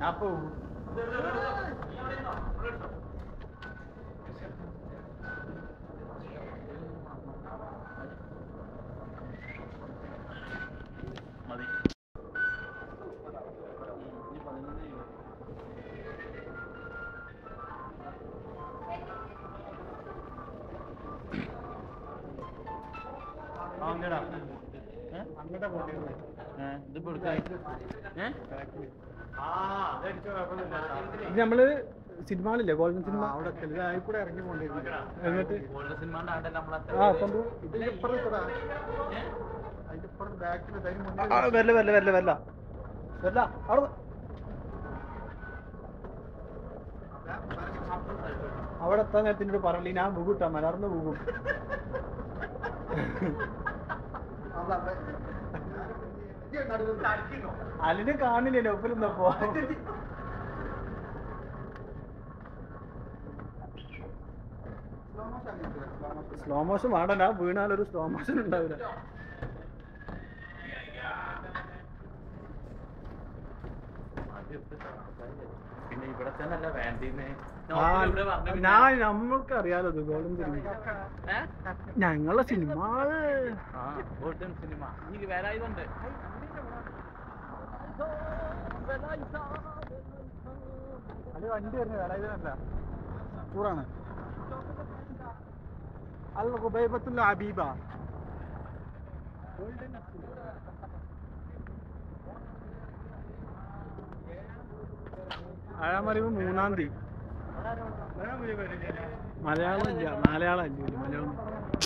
Apa? നമ്മള് cinema ഹാളില്ലേ golden cinema അവിടെ കൂടെ ഇറങ്ങി പോണ്ടിരുന്നു എന്നിട്ട് അവിടെ എത്താൻ നേരത്തിനോട് പറയല്ലേ ഞാൻ പോകുട്ടാ മലർന്ന് പോകും. അതിന് കാണില്ലേ ഒപ്പിരുന്നപ്പോ സ്ലോ മോഷൻ വേണ്ട, വീണാലൊരു സ്ലോ മോഷൻ ഉണ്ടാവില്ല. പിന്നെ ഇവിടെ തന്നെ വേണ്ടീന്ന് നമ്മൾക്ക് അറിയാലോ ഗോൾഡൻ സിനിമ ഞങ്ങളെ സിനിമ ഗോൾഡൻ സിനിമ ഈ വരായതുണ്ട്. അത് വണ്ടി വരുന്നത് വേലായുധനല്ല, ടൂറാണ്. അൽ ഖുബൈബത്തുൽ ഹബീബ അഴമറിവ് 3-ാം തീയതി. മലയാളം ഇല്ല, മലയാളം